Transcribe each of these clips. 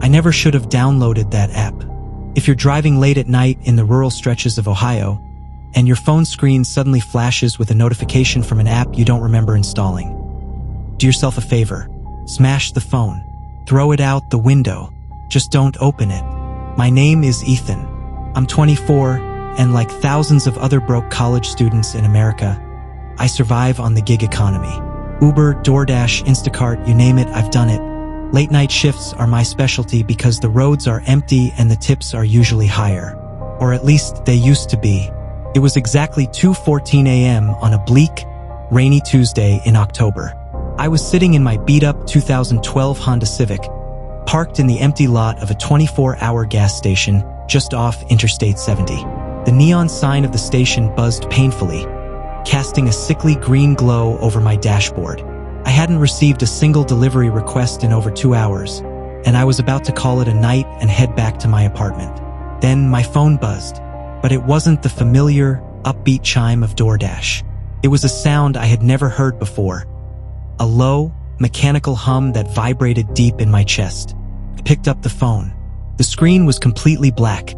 I never should have downloaded that app. If you're driving late at night in the rural stretches of Ohio, and your phone screen suddenly flashes with a notification from an app you don't remember installing, do yourself a favor. Smash the phone. Throw it out the window. Just don't open it. My name is Ethan. I'm 24, and like thousands of other broke college students in America, I survive on the gig economy. Uber, DoorDash, Instacart, you name it, I've done it. Late night shifts are my specialty because the roads are empty and the tips are usually higher. Or at least they used to be. It was exactly 2:14 a.m. on a bleak, rainy Tuesday in October. I was sitting in my beat-up 2012 Honda Civic, parked in the empty lot of a 24-hour gas station just off Interstate 70. The neon sign of the station buzzed painfully, casting a sickly green glow over my dashboard. I hadn't received a single delivery request in over 2 hours, and I was about to call it a night and head back to my apartment. Then my phone buzzed, but it wasn't the familiar, upbeat chime of DoorDash. It was a sound I had never heard before. A low, mechanical hum that vibrated deep in my chest. I picked up the phone. The screen was completely black,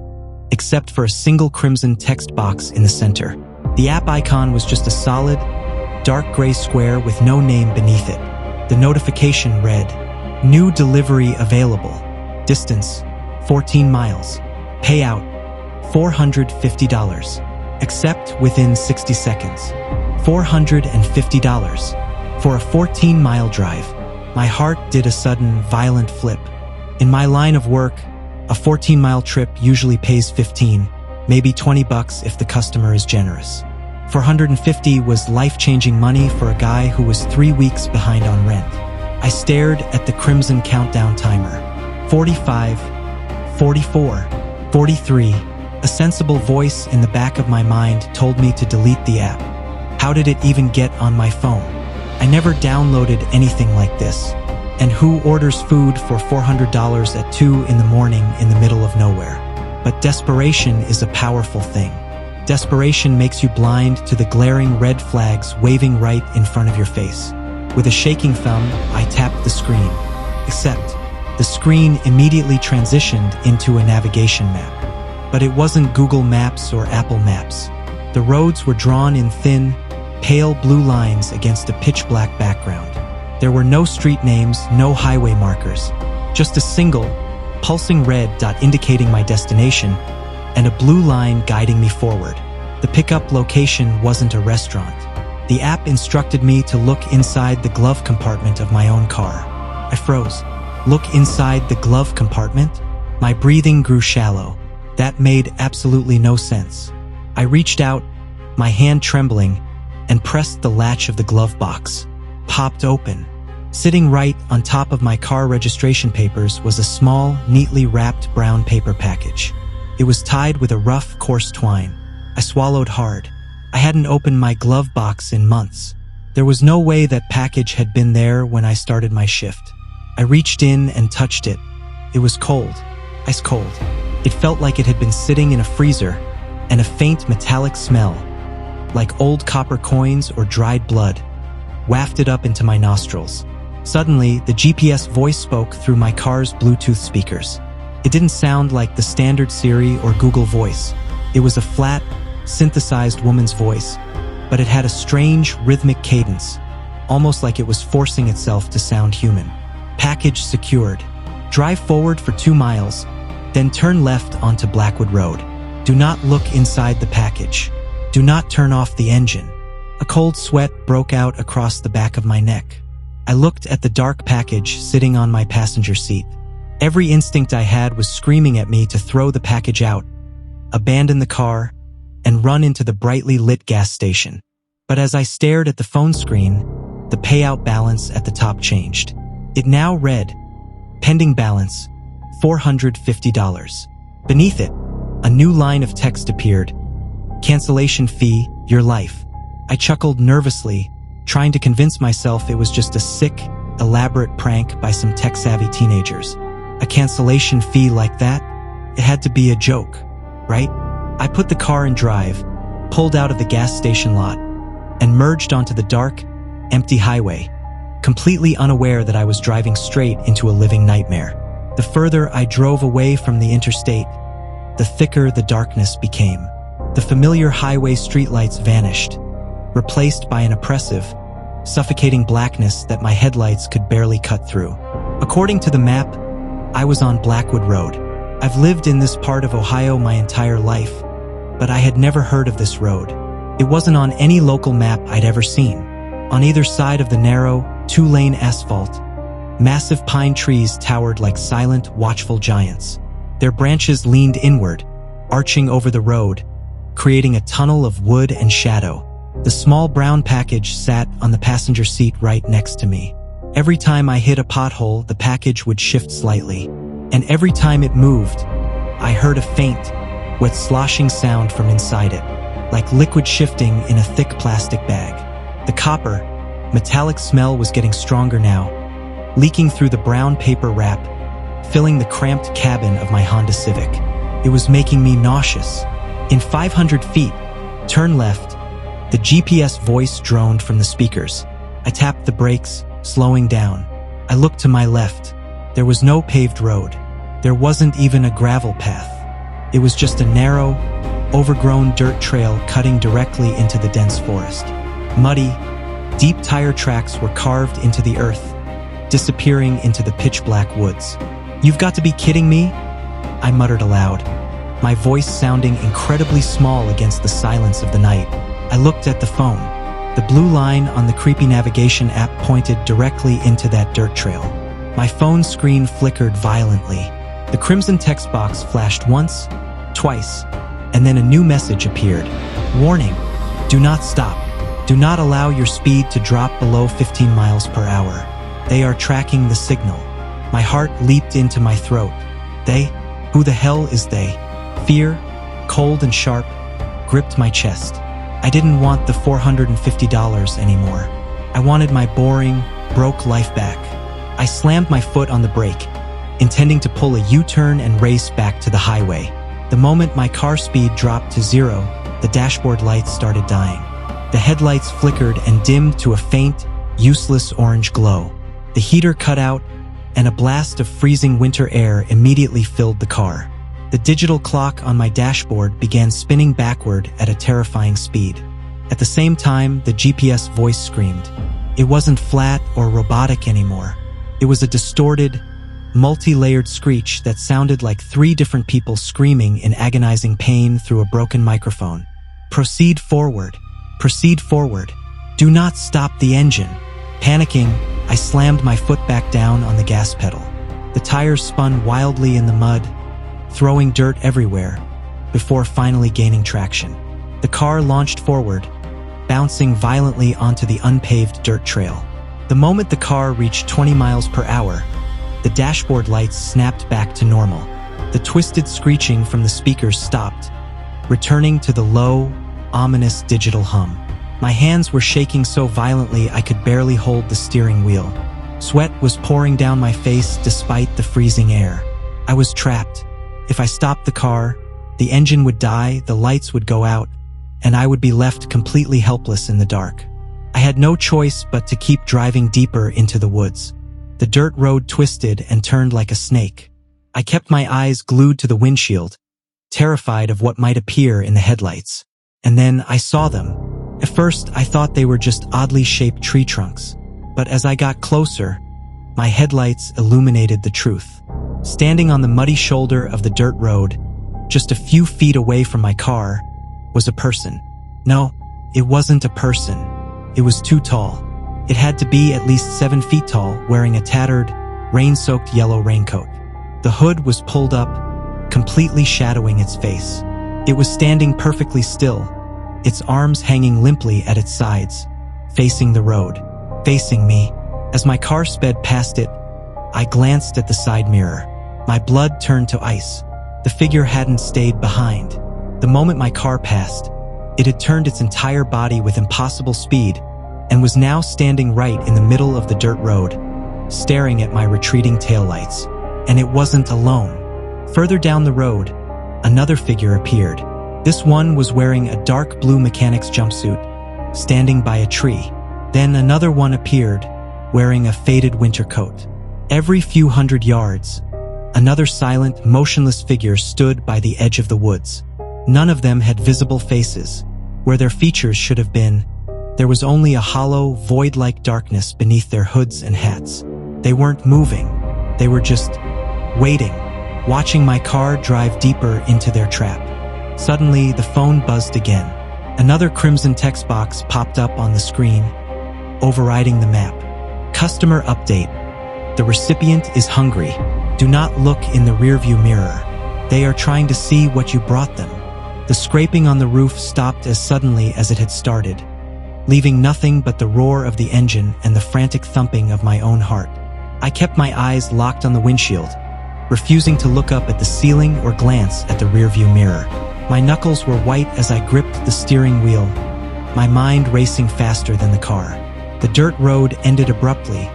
except for a single crimson text box in the center. The app icon was just a solid, dark gray square with no name beneath it. The notification read, "New delivery available. Distance, 14 miles. Payout, $450. Accept within 60 seconds." $450 for a 14-mile drive. My heart did a sudden, violent flip. In my line of work, a 14-mile trip usually pays $15, maybe $20 if the customer is generous. $450 was life-changing money for a guy who was 3 weeks behind on rent. I stared at the crimson countdown timer. 45, 44, 43. A sensible voice in the back of my mind told me to delete the app. How did it even get on my phone? I never downloaded anything like this. And who orders food for $400 at 2 in the morning in the middle of nowhere? But desperation is a powerful thing. Desperation makes you blind to the glaring red flags waving right in front of your face. With a shaking thumb, I tapped the screen. Except, the screen immediately transitioned into a navigation map. But it wasn't Google Maps or Apple Maps. The roads were drawn in thin, pale blue lines against a pitch-black background. There were no street names, no highway markers. Just a single, pulsing red dot indicating my destination, and a blue line guiding me forward. The pickup location wasn't a restaurant. The app instructed me to look inside the glove compartment of my own car. I froze. Look inside the glove compartment? My breathing grew shallow. That made absolutely no sense. I reached out, my hand trembling, and pressed the latch of the glove box. Popped open. Sitting right on top of my car registration papers was a small, neatly wrapped brown paper package. It was tied with a rough, coarse twine. I swallowed hard. I hadn't opened my glove box in months. There was no way that package had been there when I started my shift. I reached in and touched it. It was cold, ice cold. It felt like it had been sitting in a freezer, and a faint metallic smell, like old copper coins or dried blood, wafted up into my nostrils. Suddenly, the GPS voice spoke through my car's Bluetooth speakers. It didn't sound like the standard Siri or Google voice. It was a flat, synthesized woman's voice, but it had a strange, rhythmic cadence, almost like it was forcing itself to sound human. Package secured. Drive forward for 2 miles, then turn left onto Blackwood Road. Do not look inside the package. Do not turn off the engine. A cold sweat broke out across the back of my neck. I looked at the dark package sitting on my passenger seat. Every instinct I had was screaming at me to throw the package out, abandon the car, and run into the brightly lit gas station. But as I stared at the phone screen, the payout balance at the top changed. It now read, "Pending balance, $450. Beneath it, a new line of text appeared. "Cancellation fee, your life." I chuckled nervously, trying to convince myself it was just a sick, elaborate prank by some tech-savvy teenagers. A cancellation fee like that? It had to be a joke, right? I put the car in drive, pulled out of the gas station lot, and merged onto the dark, empty highway, completely unaware that I was driving straight into a living nightmare. The further I drove away from the interstate, the thicker the darkness became. The familiar highway streetlights vanished, replaced by an oppressive, suffocating blackness that my headlights could barely cut through. According to the map, I was on Blackwood Road. I've lived in this part of Ohio my entire life, but I had never heard of this road. It wasn't on any local map I'd ever seen. On either side of the narrow, two-lane asphalt, massive pine trees towered like silent, watchful giants. Their branches leaned inward, arching over the road, creating a tunnel of wood and shadow. The small brown package sat on the passenger seat right next to me. Every time I hit a pothole, the package would shift slightly, and every time it moved, I heard a faint, wet sloshing sound from inside it, like liquid shifting in a thick plastic bag. The copper, metallic smell was getting stronger now, leaking through the brown paper wrap, filling the cramped cabin of my Honda Civic. It was making me nauseous. In 500 feet, turn left, the GPS voice droned from the speakers. I tapped the brakes, slowing down. I looked to my left. There was no paved road. There wasn't even a gravel path. It was just a narrow, overgrown dirt trail cutting directly into the dense forest. Muddy, deep tire tracks were carved into the earth, disappearing into the pitch-black woods. "You've got to be kidding me?" I muttered aloud, my voice sounding incredibly small against the silence of the night. I looked at the phone. The blue line on the creepy navigation app pointed directly into that dirt trail. My phone screen flickered violently. The crimson text box flashed once, twice, and then a new message appeared. "Warning, do not stop. Do not allow your speed to drop below 15 miles per hour. They are tracking the signal." My heart leaped into my throat. They? Who the hell is they? Fear, cold and sharp, gripped my chest. I didn't want the $450 anymore. I wanted my boring, broke life back. I slammed my foot on the brake, intending to pull a U-turn and race back to the highway. The moment my car speed dropped to 0, the dashboard lights started dying. The headlights flickered and dimmed to a faint, useless orange glow. The heater cut out, and a blast of freezing winter air immediately filled the car. The digital clock on my dashboard began spinning backward at a terrifying speed. At the same time, the GPS voice screamed. It wasn't flat or robotic anymore. It was a distorted, multi-layered screech that sounded like 3 different people screaming in agonizing pain through a broken microphone. "Proceed forward. Proceed forward. Do not stop the engine." Panicking, I slammed my foot back down on the gas pedal. The tires spun wildly in the mud, throwing dirt everywhere, before finally gaining traction. The car launched forward, bouncing violently onto the unpaved dirt trail. The moment the car reached 20 miles per hour, the dashboard lights snapped back to normal. The twisted screeching from the speakers stopped, returning to the low, ominous digital hum. My hands were shaking so violently I could barely hold the steering wheel. Sweat was pouring down my face despite the freezing air. I was trapped. If I stopped the car, the engine would die, the lights would go out, and I would be left completely helpless in the dark. I had no choice but to keep driving deeper into the woods. The dirt road twisted and turned like a snake. I kept my eyes glued to the windshield, terrified of what might appear in the headlights. And then I saw them. At first, I thought they were just oddly shaped tree trunks. But as I got closer, my headlights illuminated the truth. Standing on the muddy shoulder of the dirt road, just a few feet away from my car, was a person. No, it wasn't a person. It was too tall. It had to be at least 7 feet tall, wearing a tattered, rain-soaked yellow raincoat. The hood was pulled up, completely shadowing its face. It was standing perfectly still, its arms hanging limply at its sides, facing the road, facing me. As my car sped past it, I glanced at the side mirror. My blood turned to ice. The figure hadn't stayed behind. The moment my car passed, it had turned its entire body with impossible speed and was now standing right in the middle of the dirt road, staring at my retreating taillights. And it wasn't alone. Further down the road, another figure appeared. This one was wearing a dark blue mechanic's jumpsuit, standing by a tree. Then another one appeared, wearing a faded winter coat. Every few hundred yards, Another silent, motionless figure stood by the edge of the woods. None of them had visible faces. Where their features should have been, there was only a hollow, void-like darkness beneath their hoods and hats. They weren't moving. They were just waiting, watching my car drive deeper into their trap. Suddenly, the phone buzzed again. Another crimson text box popped up on the screen, overriding the map. Customer update. The recipient is hungry. Do not look in the rearview mirror. They are trying to see what you brought them. The scraping on the roof stopped as suddenly as it had started, leaving nothing but the roar of the engine and the frantic thumping of my own heart. I kept my eyes locked on the windshield, refusing to look up at the ceiling or glance at the rearview mirror. My knuckles were white as I gripped the steering wheel, my mind racing faster than the car. The dirt road ended abruptly,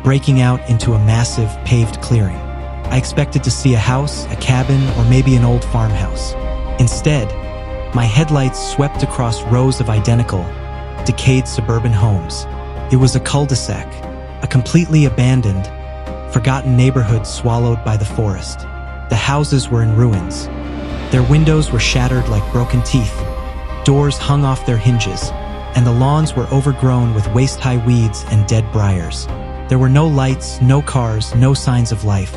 breaking out into a massive paved clearing. I expected to see a house, a cabin, or maybe an old farmhouse. Instead, my headlights swept across rows of identical, decayed suburban homes. It was a cul-de-sac, a completely abandoned, forgotten neighborhood swallowed by the forest. The houses were in ruins. Their windows were shattered like broken teeth, doors hung off their hinges, and the lawns were overgrown with waist-high weeds and dead briars. There were no lights, no cars, no signs of life.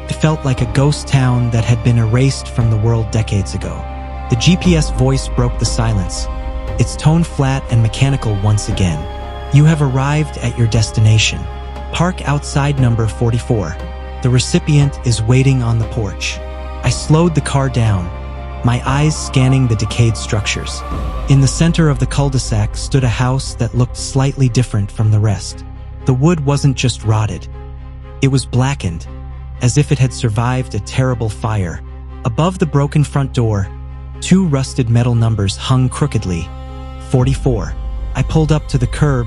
It felt like a ghost town that had been erased from the world decades ago. The GPS voice broke the silence, its tone flat and mechanical once again. You have arrived at your destination. Park outside number 44. The recipient is waiting on the porch. I slowed the car down, my eyes scanning the decayed structures. In the center of the cul-de-sac stood a house that looked slightly different from the rest. The wood wasn't just rotted. It was blackened, as if it had survived a terrible fire. Above the broken front door, 2 rusted metal numbers hung crookedly. 44. I pulled up to the curb,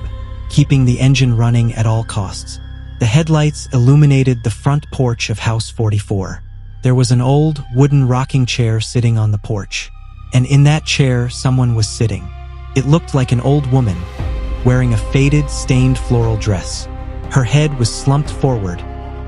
keeping the engine running at all costs. The headlights illuminated the front porch of House 44. There was an old, wooden rocking chair sitting on the porch, and in that chair someone was sitting. It looked like an old woman, wearing a faded, stained floral dress. Her head was slumped forward,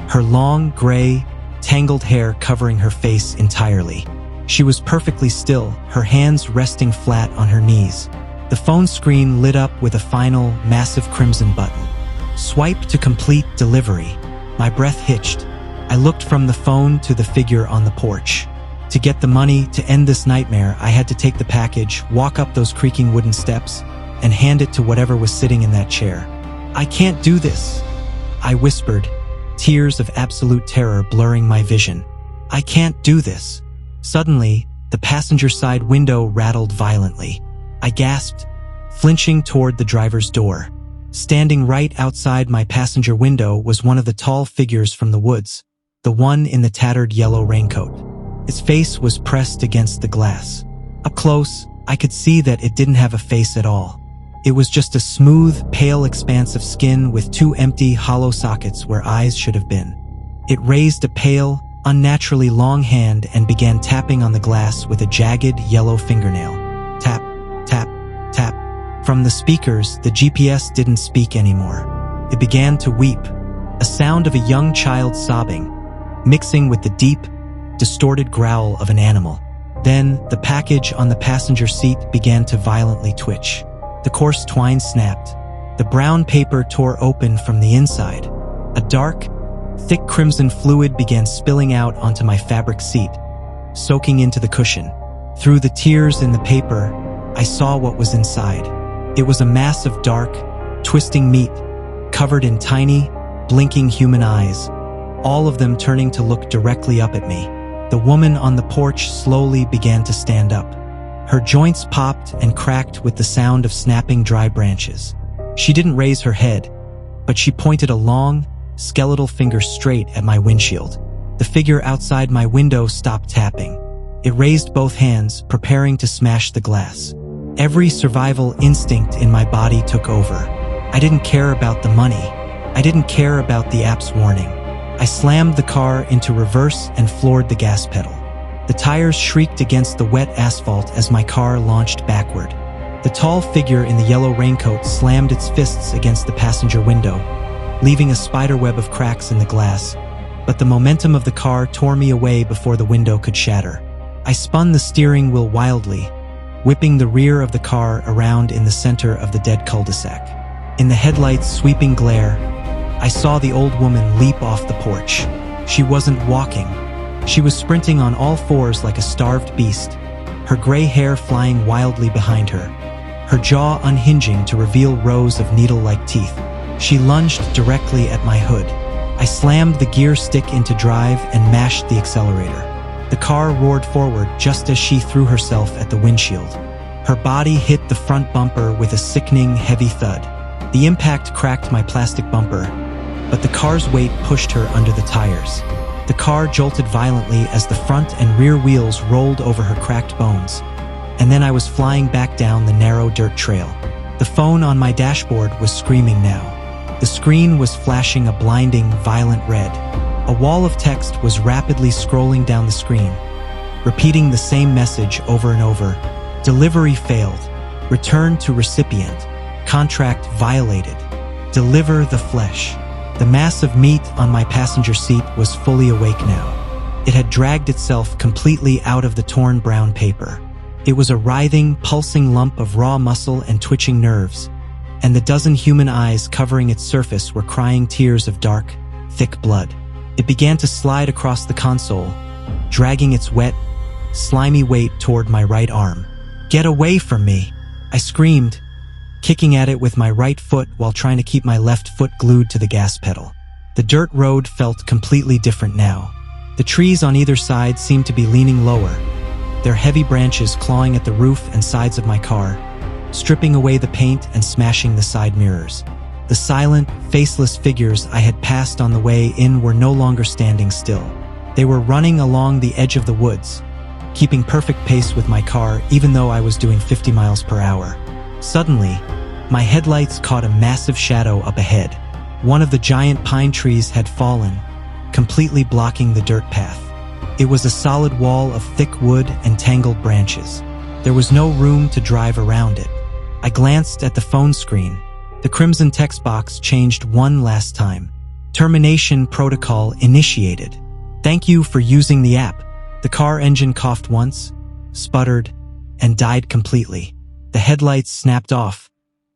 her long, gray, tangled hair covering her face entirely. She was perfectly still, her hands resting flat on her knees. The phone screen lit up with a final, massive crimson button. Swipe to complete delivery. My breath hitched. I looked from the phone to the figure on the porch. To get the money to end this nightmare, I had to take the package, walk up those creaking wooden steps, and hand it to whatever was sitting in that chair. I can't do this, I whispered, tears of absolute terror blurring my vision. I can't do this. Suddenly, the passenger side window rattled violently. I gasped, flinching toward the driver's door. Standing right outside my passenger window was one of the tall figures from the woods, the one in the tattered yellow raincoat. Its face was pressed against the glass. Up close, I could see that it didn't have a face at all. It was just a smooth, pale expanse of skin with 2 empty, hollow sockets where eyes should have been. It raised a pale, unnaturally long hand and began tapping on the glass with a jagged, yellow fingernail. Tap, tap, tap. From the speakers, the GPS didn't speak anymore. It began to weep, a sound of a young child sobbing, mixing with the deep, distorted growl of an animal. Then, the package on the passenger seat began to violently twitch. The coarse twine snapped. The brown paper tore open from the inside. A dark, thick crimson fluid began spilling out onto my fabric seat, soaking into the cushion. Through the tears in the paper, I saw what was inside. It was a mass of dark, twisting meat, covered in tiny, blinking human eyes, all of them turning to look directly up at me. The woman on the porch slowly began to stand up. Her joints popped and cracked with the sound of snapping dry branches. She didn't raise her head, but she pointed a long, skeletal finger straight at my windshield. The figure outside my window stopped tapping. It raised both hands, preparing to smash the glass. Every survival instinct in my body took over. I didn't care about the money. I didn't care about the app's warning. I slammed the car into reverse and floored the gas pedal. The tires shrieked against the wet asphalt as my car launched backward. The tall figure in the yellow raincoat slammed its fists against the passenger window, leaving a spiderweb of cracks in the glass, but the momentum of the car tore me away before the window could shatter. I spun the steering wheel wildly, whipping the rear of the car around in the center of the dead cul-de-sac. In the headlights' sweeping glare, I saw the old woman leap off the porch. She wasn't walking. She was sprinting on all fours like a starved beast, her gray hair flying wildly behind her, her jaw unhinging to reveal rows of needle-like teeth. She lunged directly at my hood. I slammed the gear stick into drive and mashed the accelerator. The car roared forward just as she threw herself at the windshield. Her body hit the front bumper with a sickening, heavy thud. The impact cracked my plastic bumper, but the car's weight pushed her under the tires. The car jolted violently as the front and rear wheels rolled over her cracked bones, and then I was flying back down the narrow dirt trail. The phone on my dashboard was screaming now. The screen was flashing a blinding, violent red. A wall of text was rapidly scrolling down the screen, repeating the same message over and over. Delivery failed. Return to recipient. Contract violated. Deliver the flesh. The mass of meat on my passenger seat was fully awake now. It had dragged itself completely out of the torn brown paper. It was a writhing, pulsing lump of raw muscle and twitching nerves, and the dozen human eyes covering its surface were crying tears of dark, thick blood. It began to slide across the console, dragging its wet, slimy weight toward my right arm. "Get away from me!" I screamed, kicking at it with my right foot while trying to keep my left foot glued to the gas pedal. The dirt road felt completely different now. The trees on either side seemed to be leaning lower, their heavy branches clawing at the roof and sides of my car, stripping away the paint and smashing the side mirrors. The silent, faceless figures I had passed on the way in were no longer standing still. They were running along the edge of the woods, keeping perfect pace with my car even though I was doing 50 miles per hour. Suddenly, my headlights caught a massive shadow up ahead. One of the giant pine trees had fallen, completely blocking the dirt path. It was a solid wall of thick wood and tangled branches. There was no room to drive around it. I glanced at the phone screen. The crimson text box changed one last time. Termination protocol initiated. Thank you for using the app. The car engine coughed once, sputtered, and died completely. The headlights snapped off,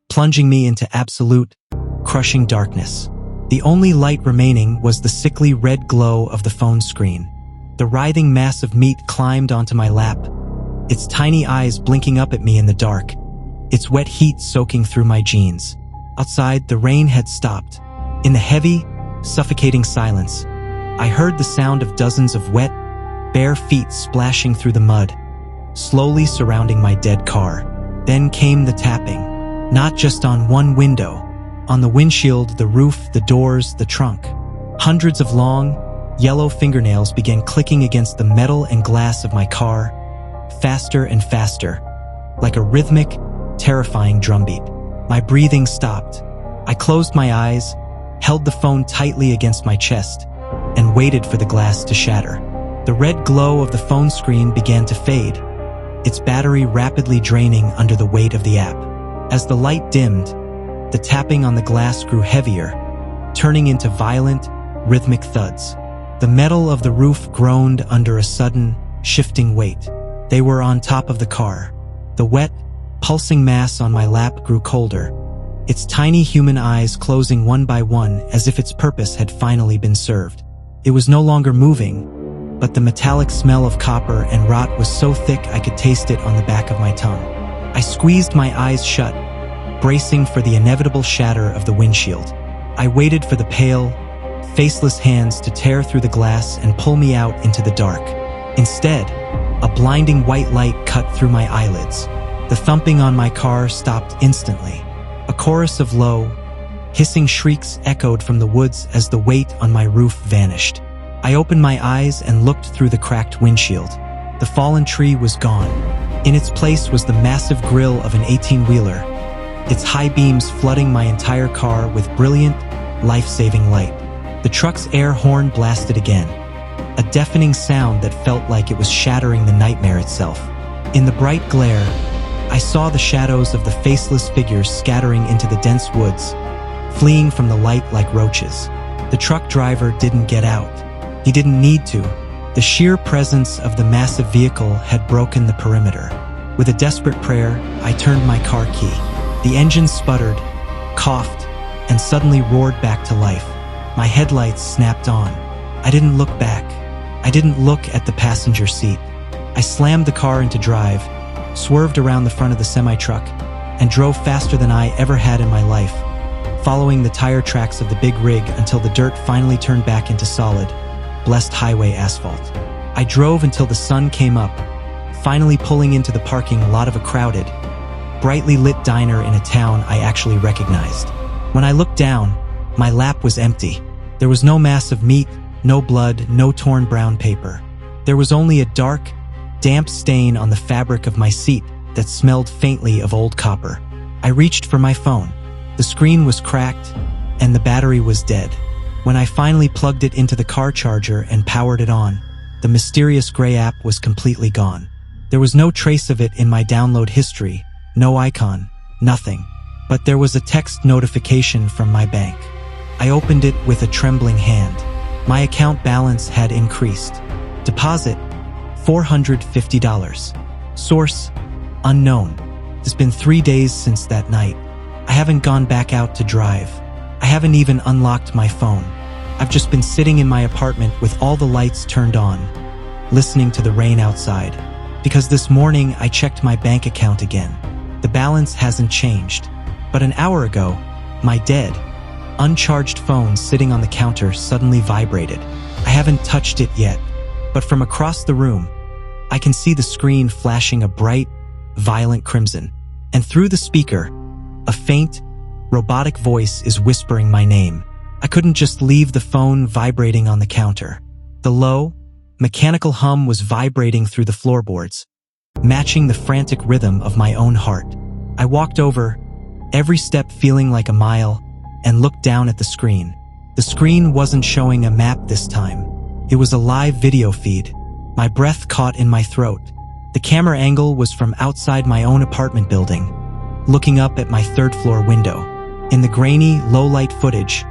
plunging me into absolute, crushing darkness. The only light remaining was the sickly red glow of the phone screen. The writhing mass of meat climbed onto my lap, its tiny eyes blinking up at me in the dark, its wet heat soaking through my jeans. Outside, the rain had stopped. In the heavy, suffocating silence, I heard the sound of dozens of wet, bare feet splashing through the mud, slowly surrounding my dead car. Then came the tapping, not just on one window, on the windshield, the roof, the doors, the trunk. Hundreds of long, yellow fingernails began clicking against the metal and glass of my car, faster and faster, like a rhythmic, terrifying drumbeat. My breathing stopped. I closed my eyes, held the phone tightly against my chest, and waited for the glass to shatter. The red glow of the phone screen began to fade, its battery rapidly draining under the weight of the app. As the light dimmed, the tapping on the glass grew heavier, turning into violent, rhythmic thuds. The metal of the roof groaned under a sudden, shifting weight. They were on top of the car. The wet, pulsing mass on my lap grew colder, its tiny human eyes closing one by one as if its purpose had finally been served. It was no longer moving, but the metallic smell of copper and rot was so thick I could taste it on the back of my tongue. I squeezed my eyes shut, bracing for the inevitable shatter of the windshield. I waited for the pale, faceless hands to tear through the glass and pull me out into the dark. Instead, a blinding white light cut through my eyelids. The thumping on my car stopped instantly. A chorus of low, hissing shrieks echoed from the woods as the weight on my roof vanished. I opened my eyes and looked through the cracked windshield. The fallen tree was gone. In its place was the massive grille of an 18-wheeler, its high beams flooding my entire car with brilliant, life-saving light. The truck's air horn blasted again, a deafening sound that felt like it was shattering the nightmare itself. In the bright glare, I saw the shadows of the faceless figures scattering into the dense woods, fleeing from the light like roaches. The truck driver didn't get out. He didn't need to. The sheer presence of the massive vehicle had broken the perimeter. With a desperate prayer, I turned my car key. The engine sputtered, coughed, and suddenly roared back to life. My headlights snapped on. I didn't look back. I didn't look at the passenger seat. I slammed the car into drive, swerved around the front of the semi-truck, and drove faster than I ever had in my life, following the tire tracks of the big rig until the dirt finally turned back into solid, blessed highway asphalt. I drove until the sun came up, finally pulling into the parking lot of a crowded, brightly lit diner in a town I actually recognized. When I looked down, my lap was empty. There was no mass of meat, no blood, no torn brown paper. There was only a dark, damp stain on the fabric of my seat that smelled faintly of old copper. I reached for my phone. The screen was cracked, and the battery was dead. When I finally plugged it into the car charger and powered it on, the mysterious gray app was completely gone. There was no trace of it in my download history, no icon, nothing. But there was a text notification from my bank. I opened it with a trembling hand. My account balance had increased. Deposit, $450. Source, unknown. It's been 3 days since that night. I haven't gone back out to drive. I haven't even unlocked my phone. I've just been sitting in my apartment with all the lights turned on, listening to the rain outside. Because this morning I checked my bank account again. The balance hasn't changed. But an hour ago, my dead, uncharged phone sitting on the counter suddenly vibrated. I haven't touched it yet, but from across the room, I can see the screen flashing a bright, violent crimson. And through the speaker, a faint, robotic voice is whispering my name. I couldn't just leave the phone vibrating on the counter. The low, mechanical hum was vibrating through the floorboards, matching the frantic rhythm of my own heart. I walked over, every step feeling like a mile, and looked down at the screen. The screen wasn't showing a map this time. It was a live video feed. My breath caught in my throat. The camera angle was from outside my own apartment building, looking up at my third-floor window. In the grainy, low-light footage,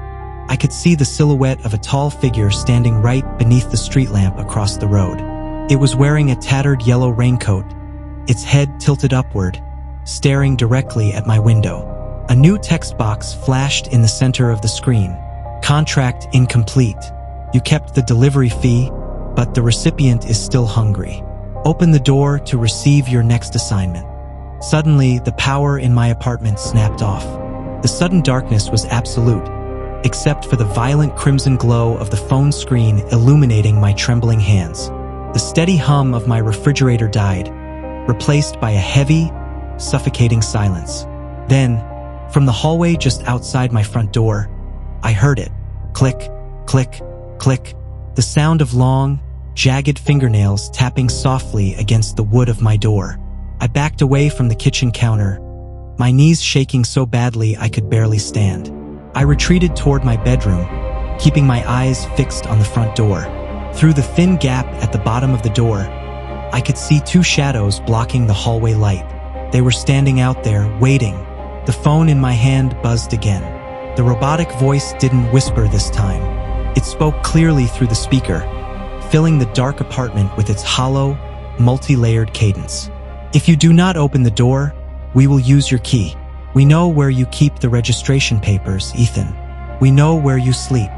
I could see the silhouette of a tall figure standing right beneath the street lamp across the road. It was wearing a tattered yellow raincoat, its head tilted upward, staring directly at my window. A new text box flashed in the center of the screen. Contract incomplete. You kept the delivery fee, but the recipient is still hungry. Open the door to receive your next assignment. Suddenly, the power in my apartment snapped off. The sudden darkness was absolute, except for the violent crimson glow of the phone screen illuminating my trembling hands. The steady hum of my refrigerator died, replaced by a heavy, suffocating silence. Then, from the hallway just outside my front door, I heard it. Click, click, click. The sound of long, jagged fingernails tapping softly against the wood of my door. I backed away from the kitchen counter, my knees shaking so badly I could barely stand. I retreated toward my bedroom, keeping my eyes fixed on the front door. Through the thin gap at the bottom of the door, I could see two shadows blocking the hallway light. They were standing out there, waiting. The phone in my hand buzzed again. The robotic voice didn't whisper this time. It spoke clearly through the speaker, filling the dark apartment with its hollow, multi-layered cadence. If you do not open the door, we will use your key. We know where you keep the registration papers, Ethan. We know where you sleep.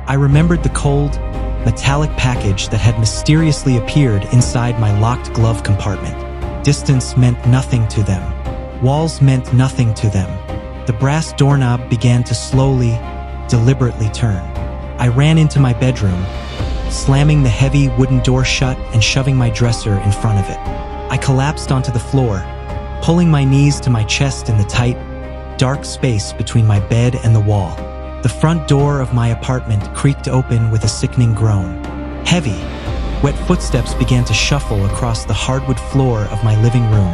I remembered the cold, metallic package that had mysteriously appeared inside my locked glove compartment. Distance meant nothing to them. Walls meant nothing to them. The brass doorknob began to slowly, deliberately turn. I ran into my bedroom, slamming the heavy wooden door shut and shoving my dresser in front of it. I collapsed onto the floor, pulling my knees to my chest in the tight, dark space between my bed and the wall. The front door of my apartment creaked open with a sickening groan. Heavy, wet footsteps began to shuffle across the hardwood floor of my living room,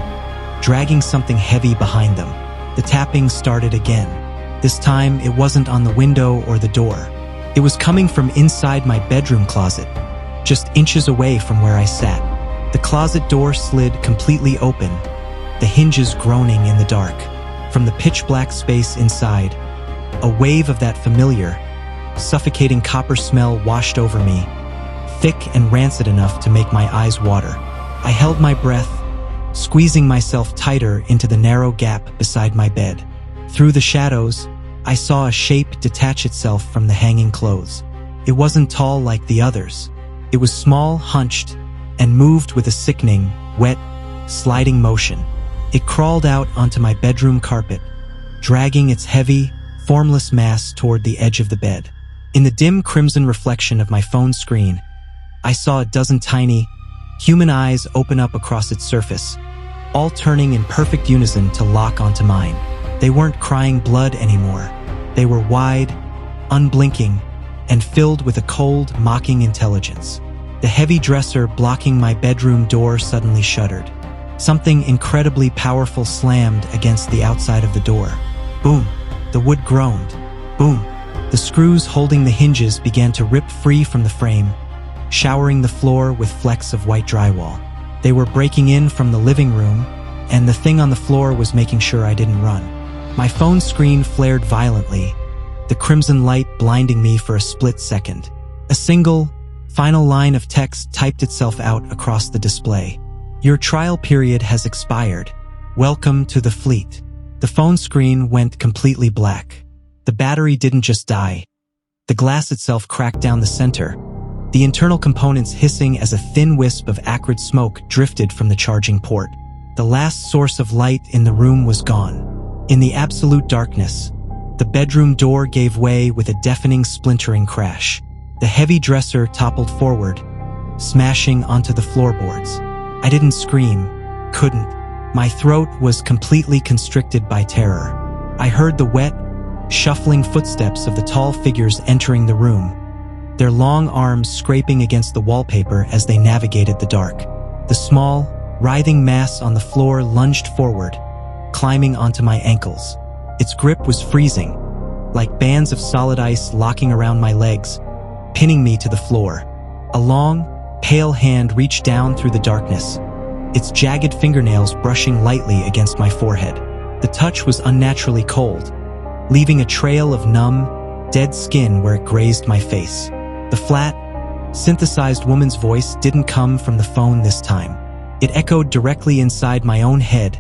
dragging something heavy behind them. The tapping started again. This time, it wasn't on the window or the door. It was coming from inside my bedroom closet, just inches away from where I sat. The closet door slid completely open, the hinges groaning in the dark. From the pitch-black space inside, a wave of that familiar, suffocating copper smell washed over me, thick and rancid enough to make my eyes water. I held my breath, squeezing myself tighter into the narrow gap beside my bed. Through the shadows, I saw a shape detach itself from the hanging clothes. It wasn't tall like the others. It was small, hunched, and moved with a sickening, wet, sliding motion. It crawled out onto my bedroom carpet, dragging its heavy, formless mass toward the edge of the bed. In the dim crimson reflection of my phone screen, I saw a dozen tiny, human eyes open up across its surface, all turning in perfect unison to lock onto mine. They weren't crying blood anymore. They were wide, unblinking, and filled with a cold, mocking intelligence. The heavy dresser blocking my bedroom door suddenly shuddered. Something incredibly powerful slammed against the outside of the door. Boom! The wood groaned. Boom! The screws holding the hinges began to rip free from the frame, showering the floor with flecks of white drywall. They were breaking in from the living room, and the thing on the floor was making sure I didn't run. My phone screen flared violently, the crimson light blinding me for a split second. A single, final line of text typed itself out across the display. Your trial period has expired. Welcome to the fleet. The phone screen went completely black. The battery didn't just die. The glass itself cracked down the center, the internal components hissing as a thin wisp of acrid smoke drifted from the charging port. The last source of light in the room was gone. In the absolute darkness, the bedroom door gave way with a deafening splintering crash. The heavy dresser toppled forward, smashing onto the floorboards. I didn't scream, couldn't. My throat was completely constricted by terror. I heard the wet, shuffling footsteps of the tall figures entering the room, their long arms scraping against the wallpaper as they navigated the dark. The small, writhing mass on the floor lunged forward, climbing onto my ankles. Its grip was freezing, like bands of solid ice locking around my legs, pinning me to the floor. A long, pale hand reached down through the darkness, its jagged fingernails brushing lightly against my forehead. The touch was unnaturally cold, leaving a trail of numb, dead skin where it grazed my face. The flat, synthesized woman's voice didn't come from the phone this time. It echoed directly inside my own head,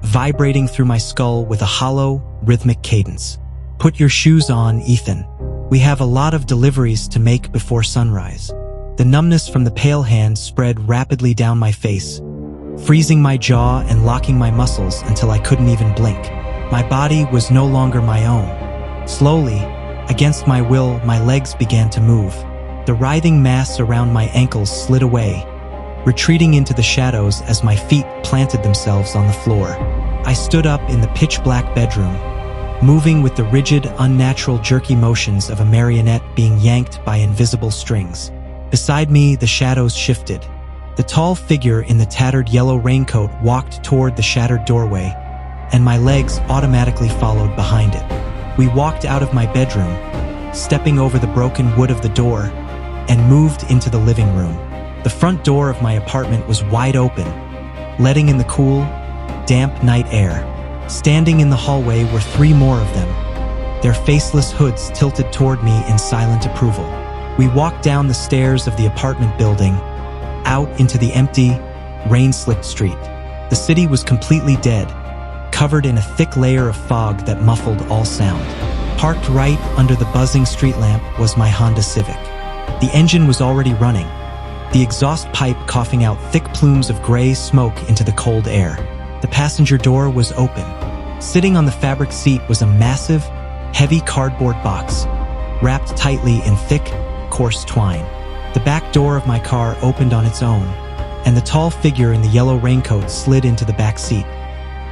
vibrating through my skull with a hollow, rhythmic cadence. Put your shoes on, Ethan. We have a lot of deliveries to make before sunrise. The numbness from the pale hand spread rapidly down my face, freezing my jaw and locking my muscles until I couldn't even blink. My body was no longer my own. Slowly, against my will, my legs began to move. The writhing mass around my ankles slid away, retreating into the shadows as my feet planted themselves on the floor. I stood up in the pitch-black bedroom, moving with the rigid, unnatural, jerky motions of a marionette being yanked by invisible strings. Beside me, the shadows shifted. The tall figure in the tattered yellow raincoat walked toward the shattered doorway, and my legs automatically followed behind it. We walked out of my bedroom, stepping over the broken wood of the door, and moved into the living room. The front door of my apartment was wide open, letting in the cool, damp night air. Standing in the hallway were three more of them, their faceless hoods tilted toward me in silent approval. We walked down the stairs of the apartment building, out into the empty, rain-slicked street. The city was completely dead, covered in a thick layer of fog that muffled all sound. Parked right under the buzzing street lamp was my Honda Civic. The engine was already running, the exhaust pipe coughing out thick plumes of gray smoke into the cold air. The passenger door was open. Sitting on the fabric seat was a massive, heavy cardboard box, wrapped tightly in thick, coarse twine. The back door of my car opened on its own, and the tall figure in the yellow raincoat slid into the back seat,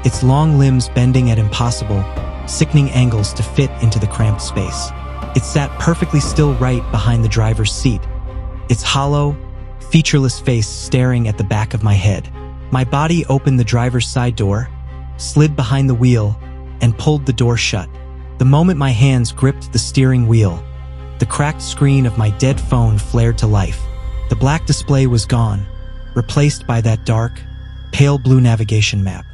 its long limbs bending at impossible, sickening angles to fit into the cramped space. It sat perfectly still right behind the driver's seat, its hollow, featureless face staring at the back of my head. My body opened the driver's side door, slid behind the wheel, and pulled the door shut. The moment my hands gripped the steering wheel, the cracked screen of my dead phone flared to life. The black display was gone, replaced by that dark, pale blue navigation map.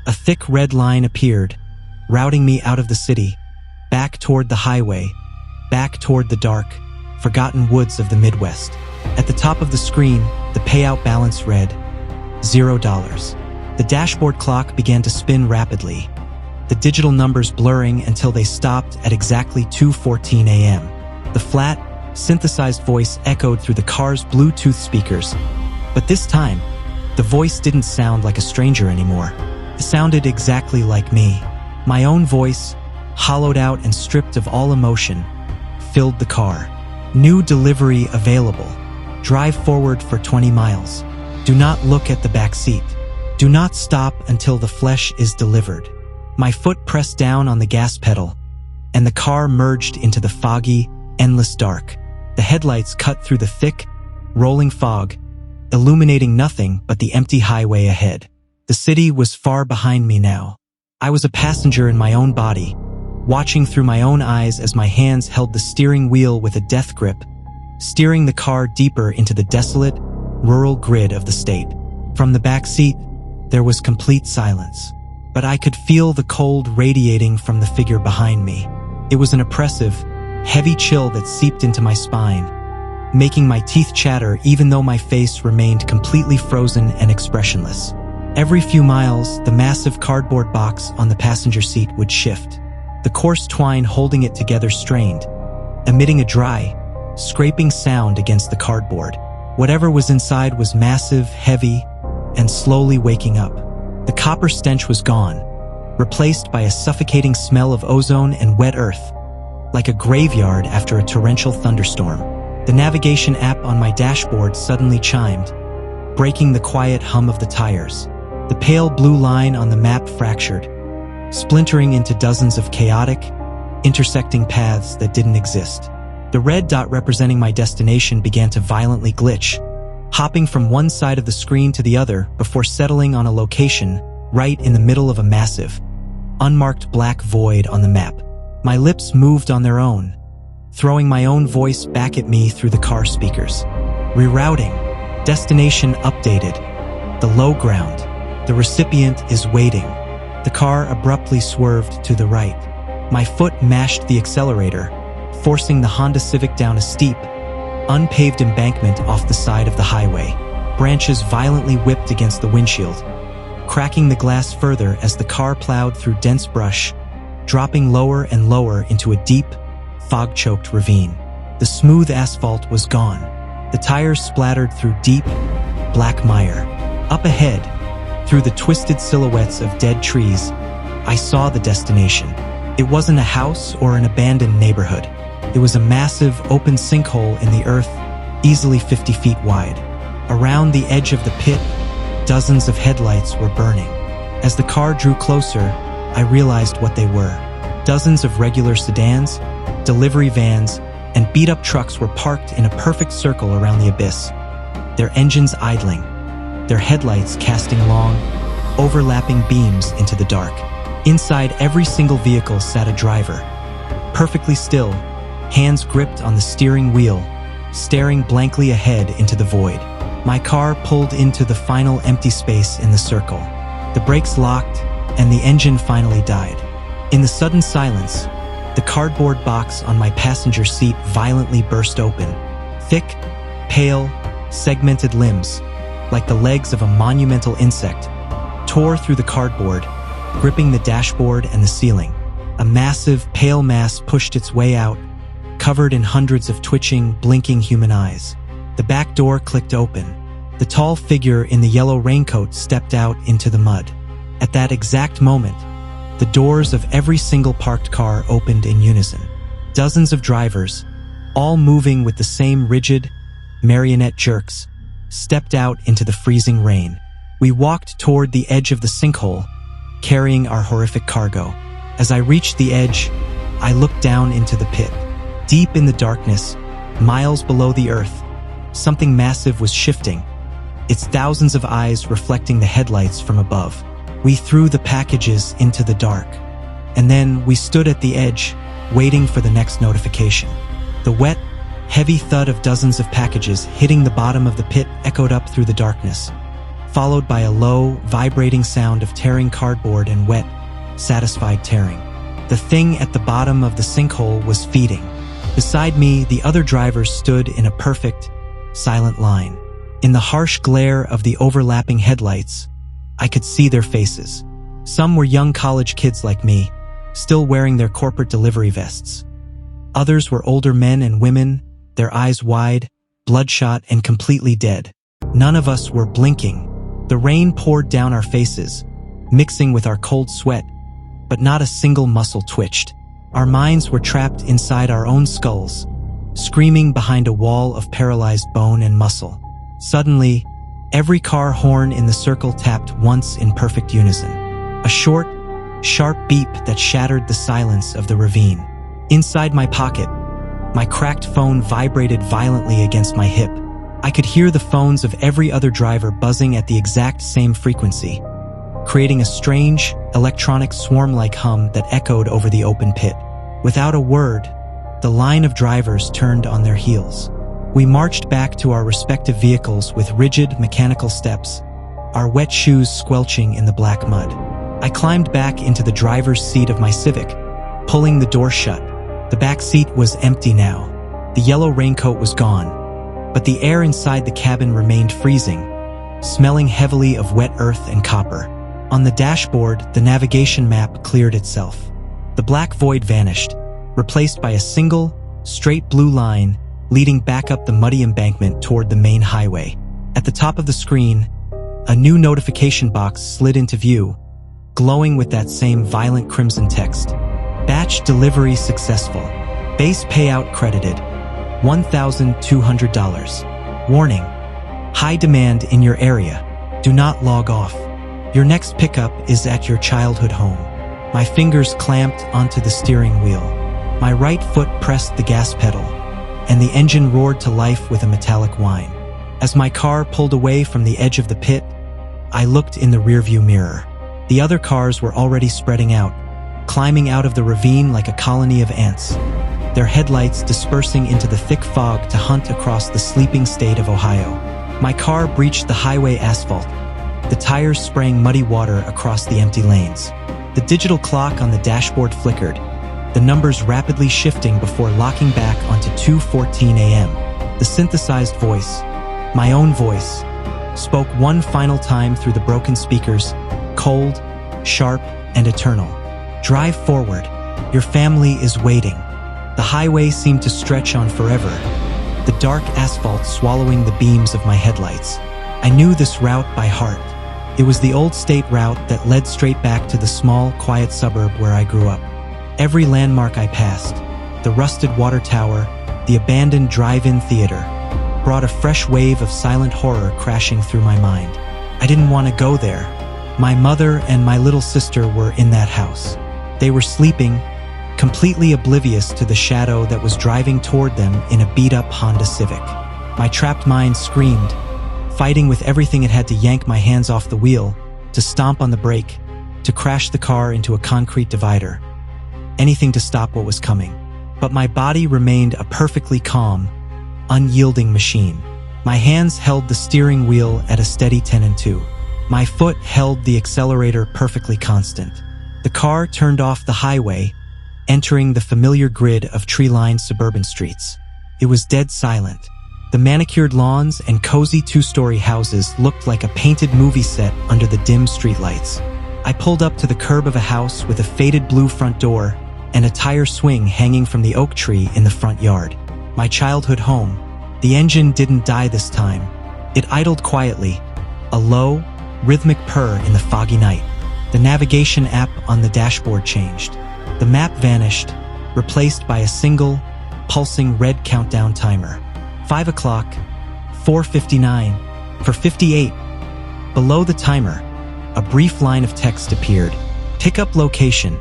A thick red line appeared, routing me out of the city, back toward the highway, back toward the dark, forgotten woods of the Midwest. At the top of the screen, the payout balance read $0. The dashboard clock began to spin rapidly, the digital numbers blurring until they stopped at exactly 2:14 a.m. The flat, synthesized voice echoed through the car's Bluetooth speakers, but this time, the voice didn't sound like a stranger anymore. It sounded exactly like me. My own voice, hollowed out and stripped of all emotion, filled the car. New delivery available. Drive forward for 20 miles. Do not look at the back seat. Do not stop until the flesh is delivered. My foot pressed down on the gas pedal, and the car merged into the foggy, endless dark. The headlights cut through the thick, rolling fog, illuminating nothing but the empty highway ahead. The city was far behind me now. I was a passenger in my own body, watching through my own eyes as my hands held the steering wheel with a death grip, steering the car deeper into the desolate, rural grid of the state. From the back seat, there was complete silence, but I could feel the cold radiating from the figure behind me. It was an oppressive, heavy chill that seeped into my spine, making my teeth chatter even though my face remained completely frozen and expressionless. Every few miles, the massive cardboard box on the passenger seat would shift, the coarse twine holding it together strained, emitting a dry, scraping sound against the cardboard. Whatever was inside was massive, heavy, and slowly waking up. The copper stench was gone, replaced by a suffocating smell of ozone and wet earth, like a graveyard after a torrential thunderstorm. The navigation app on my dashboard suddenly chimed, breaking the quiet hum of the tires. The pale blue line on the map fractured, splintering into dozens of chaotic, intersecting paths that didn't exist. The red dot representing my destination began to violently glitch, hopping from one side of the screen to the other before settling on a location right in the middle of a massive, unmarked black void on the map. My lips moved on their own, throwing my own voice back at me through the car speakers. Rerouting. Destination updated. The low ground. The recipient is waiting. The car abruptly swerved to the right. My foot mashed the accelerator, forcing the Honda Civic down a steep, unpaved embankment off the side of the highway. Branches violently whipped against the windshield, cracking the glass further as the car plowed through dense brush, dropping lower and lower into a deep, fog-choked ravine. The smooth asphalt was gone. The tires splattered through deep, black mire. Up ahead, through the twisted silhouettes of dead trees, I saw the destination. It wasn't a house or an abandoned neighborhood. It was a massive, open sinkhole in the earth, easily 50 feet wide. Around the edge of the pit, dozens of headlights were burning. As the car drew closer, I realized what they were. Dozens of regular sedans, delivery vans, and beat-up trucks were parked in a perfect circle around the abyss, their engines idling, their headlights casting long, overlapping beams into the dark. Inside every single vehicle sat a driver, perfectly still, hands gripped on the steering wheel, staring blankly ahead into the void. My car pulled into the final empty space in the circle. The brakes locked, and the engine finally died. In the sudden silence, the cardboard box on my passenger seat violently burst open. Thick, pale, segmented limbs, like the legs of a monumental insect, tore through the cardboard, gripping the dashboard and the ceiling. A massive, pale mass pushed its way out, covered in hundreds of twitching, blinking human eyes. The back door clicked open. The tall figure in the yellow raincoat stepped out into the mud. At that exact moment, the doors of every single parked car opened in unison. Dozens of drivers, all moving with the same rigid, marionette jerks, stepped out into the freezing rain. We walked toward the edge of the sinkhole, carrying our horrific cargo. As I reached the edge, I looked down into the pit. Deep in the darkness, miles below the earth, something massive was shifting, its thousands of eyes reflecting the headlights from above. We threw the packages into the dark, and then we stood at the edge, waiting for the next notification. The wet, heavy thud of dozens of packages hitting the bottom of the pit echoed up through the darkness, followed by a low, vibrating sound of tearing cardboard and wet, satisfied tearing. The thing at the bottom of the sinkhole was feeding. Beside me, the other drivers stood in a perfect, silent line. In the harsh glare of the overlapping headlights, I could see their faces. Some were young college kids like me, still wearing their corporate delivery vests. Others were older men and women, their eyes wide, bloodshot, and completely dead. None of us were blinking. The rain poured down our faces, mixing with our cold sweat, but not a single muscle twitched. Our minds were trapped inside our own skulls, screaming behind a wall of paralyzed bone and muscle. Suddenly, every car horn in the circle tapped once in perfect unison. A short, sharp beep that shattered the silence of the ravine. Inside my pocket, my cracked phone vibrated violently against my hip. I could hear the phones of every other driver buzzing at the exact same frequency, creating a strange, electronic swarm-like hum that echoed over the open pit. Without a word, the line of drivers turned on their heels. We marched back to our respective vehicles with rigid, mechanical steps, our wet shoes squelching in the black mud. I climbed back into the driver's seat of my Civic, pulling the door shut. The back seat was empty now. The yellow raincoat was gone, but the air inside the cabin remained freezing, smelling heavily of wet earth and copper. On the dashboard, the navigation map cleared itself. The black void vanished, replaced by a single, straight blue line leading back up the muddy embankment toward the main highway. At the top of the screen, a new notification box slid into view, glowing with that same violent crimson text. Batch delivery successful. Base payout credited. $1,200. Warning. High demand in your area. Do not log off. Your next pickup is at your childhood home. My fingers clamped onto the steering wheel. My right foot pressed the gas pedal, and the engine roared to life with a metallic whine. As my car pulled away from the edge of the pit, I looked in the rearview mirror. The other cars were already spreading out, climbing out of the ravine like a colony of ants, their headlights dispersing into the thick fog to hunt across the sleeping state of Ohio. My car breached the highway asphalt, the tires spraying muddy water across the empty lanes. The digital clock on the dashboard flickered, the numbers rapidly shifting before locking back onto 2:14 a.m. The synthesized voice, my own voice, spoke one final time through the broken speakers, cold, sharp, and eternal. Drive forward. Your family is waiting. The highway seemed to stretch on forever, the dark asphalt swallowing the beams of my headlights. I knew this route by heart. It was the old state route that led straight back to the small, quiet suburb where I grew up. Every landmark I passed, the rusted water tower, the abandoned drive-in theater, brought a fresh wave of silent horror crashing through my mind. I didn't want to go there. My mother and my little sister were in that house. They were sleeping, completely oblivious to the shadow that was driving toward them in a beat-up Honda Civic. My trapped mind screamed, fighting with everything it had to yank my hands off the wheel, to stomp on the brake, to crash the car into a concrete divider. Anything to stop what was coming. But my body remained a perfectly calm, unyielding machine. My hands held the steering wheel at a steady 10-2. My foot held the accelerator perfectly constant. The car turned off the highway, entering the familiar grid of tree-lined suburban streets. It was dead silent. The manicured lawns and cozy two-story houses looked like a painted movie set under the dim streetlights. I pulled up to the curb of a house with a faded blue front door and a tire swing hanging from the oak tree in the front yard. My childhood home. The engine didn't die this time. It idled quietly, a low, rhythmic purr in the foggy night. The navigation app on the dashboard changed. The map vanished, replaced by a single, pulsing red countdown timer. 5 o'clock, 4:59, for 58. Below the timer, a brief line of text appeared. Pickup location,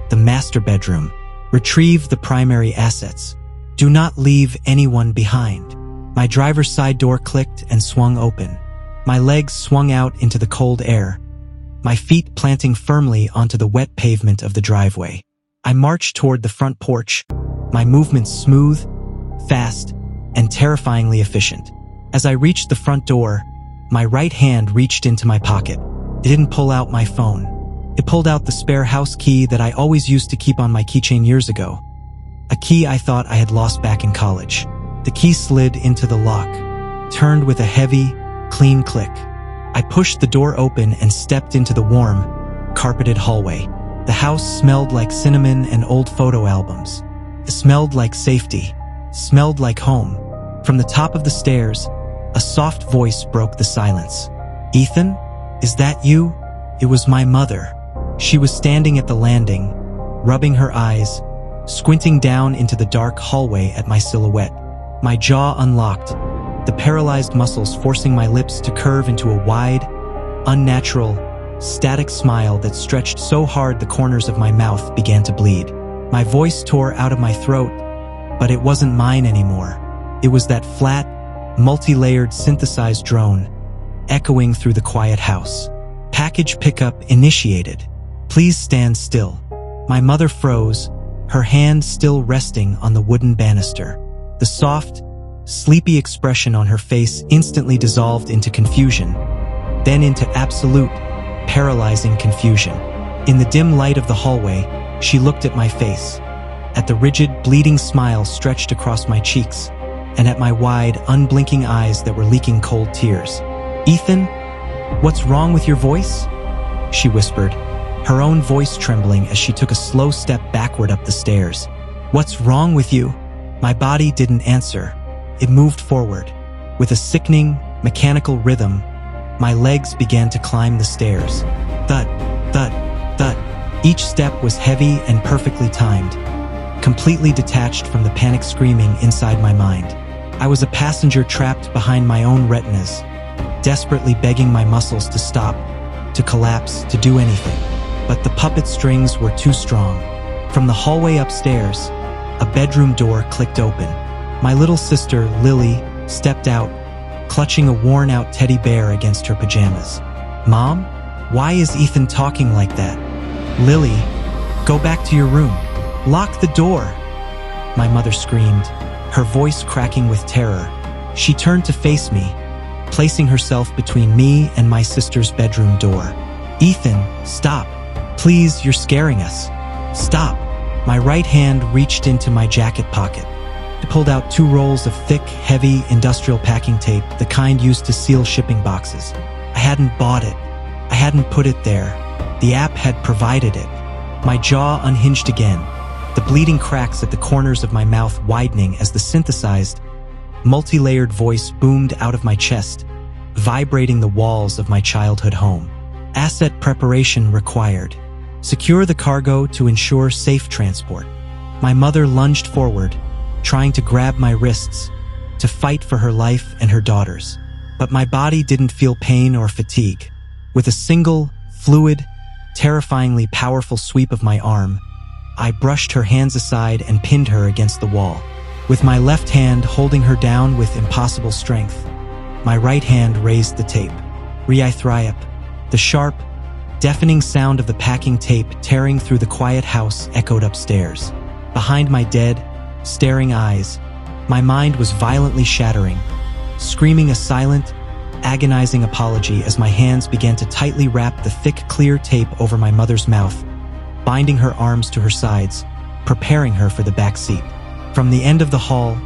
the master bedroom. Retrieve the primary assets. Do not leave anyone behind. My driver's side door clicked and swung open. My legs swung out into the cold air, my feet planting firmly onto the wet pavement of the driveway. I marched toward the front porch, my movements smooth, fast, and terrifyingly efficient. As I reached the front door, my right hand reached into my pocket. It didn't pull out my phone. It pulled out the spare house key that I always used to keep on my keychain years ago. A key I thought I had lost back in college. The key slid into the lock. turned with a heavy, clean click. I pushed the door open and stepped into the warm, carpeted hallway. The house smelled like cinnamon and old photo albums. It smelled like safety, smelled like home. From the top of the stairs, a soft voice broke the silence. "Ethan, is that you?" It was my mother. She was standing at the landing, rubbing her eyes, squinting down into the dark hallway at my silhouette. My jaw unlocked, the paralyzed muscles forcing my lips to curve into a wide, unnatural, static smile that stretched so hard the corners of my mouth began to bleed. My voice tore out of my throat, but it wasn't mine anymore. It was that flat, multi-layered synthesized drone, echoing through the quiet house. "Package pickup initiated. Please stand still." My mother froze, her hand still resting on the wooden banister. The soft, sleepy expression on her face instantly dissolved into confusion, then into absolute, paralyzing confusion. In the dim light of the hallway, she looked at my face, at the rigid, bleeding smile stretched across my cheeks, and at my wide, unblinking eyes that were leaking cold tears. "Ethan, what's wrong with your voice?" she whispered, her own voice trembling as she took a slow step backward up the stairs. "What's wrong with you?" My body didn't answer. It moved forward. With a sickening, mechanical rhythm, my legs began to climb the stairs. Thud, thud, thud. Each step was heavy and perfectly timed, completely detached from the panic screaming inside my mind. I was a passenger trapped behind my own retinas, desperately begging my muscles to stop, to collapse, to do anything. But the puppet strings were too strong. From the hallway upstairs, a bedroom door clicked open. My little sister, Lily, stepped out, clutching a worn-out teddy bear against her pajamas. "Mom, why is Ethan talking like that?" "Lily, go back to your room. Lock the door," my mother screamed, her voice cracking with terror. She turned to face me, placing herself between me and my sister's bedroom door. "Ethan, stop. Please, you're scaring us. Stop." My right hand reached into my jacket pocket. I pulled out 2 rolls of thick, heavy industrial packing tape, the kind used to seal shipping boxes. I hadn't bought it. I hadn't put it there. The app had provided it. My jaw unhinged again, the bleeding cracks at the corners of my mouth widening as the synthesized, multi-layered voice boomed out of my chest, vibrating the walls of my childhood home. "Asset preparation required. Secure the cargo to ensure safe transport." My mother lunged forward, trying to grab my wrists, to fight for her life and her daughter's. But my body didn't feel pain or fatigue. With a single, fluid, terrifyingly powerful sweep of my arm, I brushed her hands aside and pinned her against the wall. With my left hand holding her down with impossible strength, my right hand raised the tape. Re-I-thriap. The sharp, deafening sound of the packing tape tearing through the quiet house echoed upstairs. Behind my dead, staring eyes, my mind was violently shattering, screaming a silent, agonizing apology as my hands began to tightly wrap the thick, clear tape over my mother's mouth, binding her arms to her sides, preparing her for the back seat. From the end of the hall,